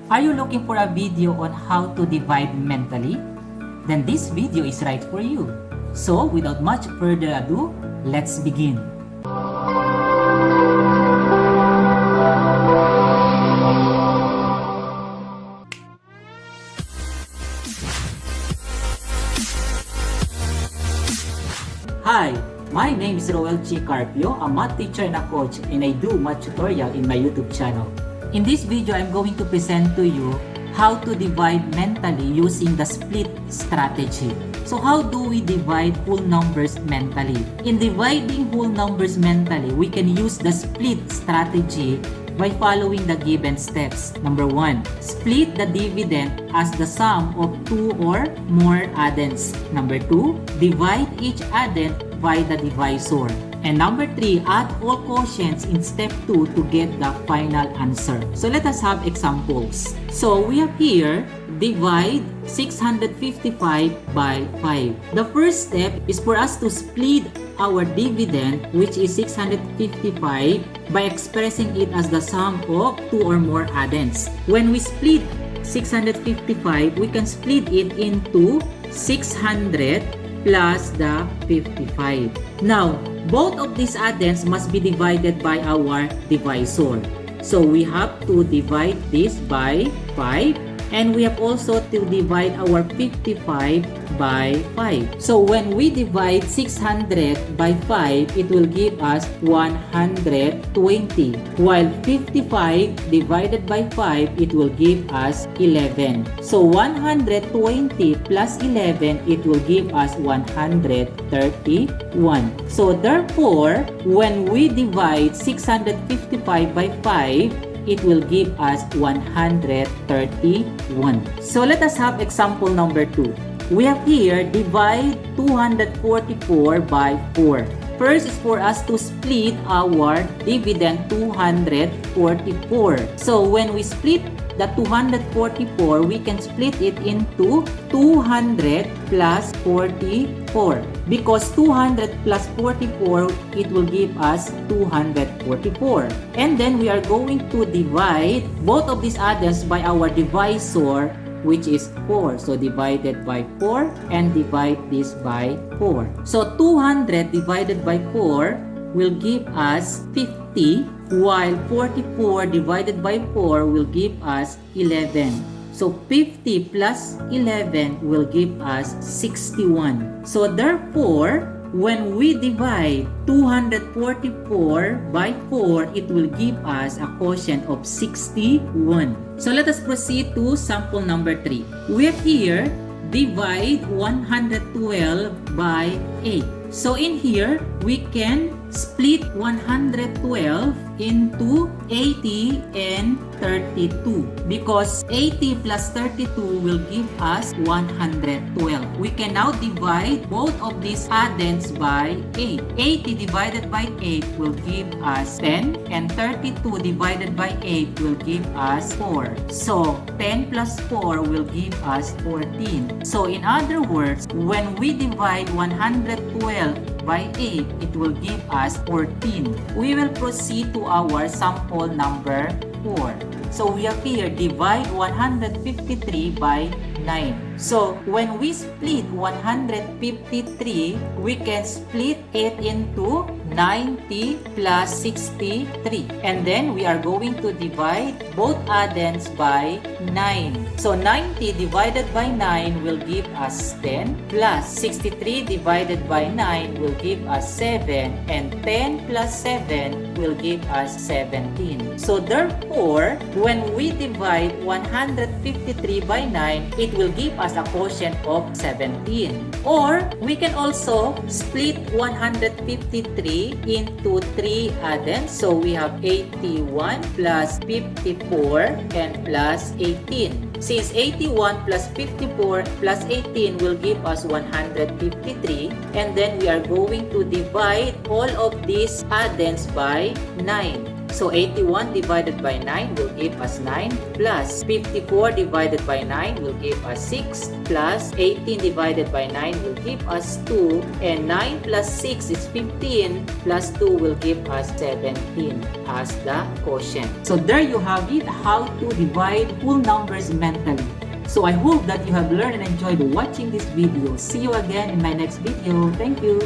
Are you looking for a video on how to divide mentally? Then this video is right for you. So without much further ado, let's begin. Hi, my name is Rowel Carpio, a math teacher and a coach, and I do math tutorial in my YouTube channel. In this video, I'm going to present to you how to divide mentally using the split strategy. So how do we divide whole numbers mentally? In dividing whole numbers mentally, we can use the split strategy by following the given steps. Number 1, split the dividend as the sum of two or more addends. Number 2, divide each addend by the divisor. And number 3, add all quotients in step 2 to get the final answer. So let us have examples. So we have here, divide 655 by 5. The first step is for us to split our dividend, which is 655, by expressing it as the sum of two or more addends. When we split 655, we can split it into 600 plus the 55. Now, both of these addends must be divided by our divisor. So we have to divide this by 5, and we have also to divide our 55 by 5. So when we divide 600 by 5, it will give us 120. While 55 divided by 5, it will give us 11. So 120 plus 11, it will give us 131. So therefore, when we divide 655 by 5, it will give us 131. So let us have example number 2. We have here divide 244 by 4. First is for us to split our dividend 244. So when we split the 244, we can split it into 200 plus 44. Because 200 plus 44, it will give us 244. And then we are going to divide both of these addends by our divisor, which is 4. So divided by 4 and divide this by 4. So 200 divided by 4 will give us 50, while 44 divided by 4 will give us 11. So 50 plus 11 will give us 61. So therefore, when we divide 244 by 4, it will give us a quotient of 61. So let us proceed to sample number 3. We have here, divide 112 by 8. So in here, we can split 112 into 80 and 32, because 80 plus 32 will give us 112. We can now divide both of these addends by 8. 80 divided by 8 will give us 10, and 32 divided by 8 will give us 4. So 10 plus 4 will give us 14. So in other words, when we divide 112 by 8, it will give us 14. We will proceed to our sample number 4. So we have here, divide 153 by 9. So when we split 153, we can split it into 90 plus 63. And then we are going to divide both addends by 9. So 90 divided by 9 will give us 10, plus 63 divided by 9 will give us 7, and 10 plus 7 will give us 17. So therefore, when we divide 153 by 9, it will give us a quotient of 17. Or we can also split 153 into 3 addends. So we have 81 plus 54 and plus 18. Since 81 plus 54 plus 18 will give us 153, and then we are going to divide all of these addends by 9. So 81 divided by 9 will give us 9, plus 54 divided by 9 will give us 6, plus 18 divided by 9 will give us 2, and 9 plus 6 is 15, plus 2 will give us 17 as the quotient. So there you have it, how to divide whole numbers mentally. So I hope that you have learned and enjoyed watching this video. See you again in my next video. Thank you.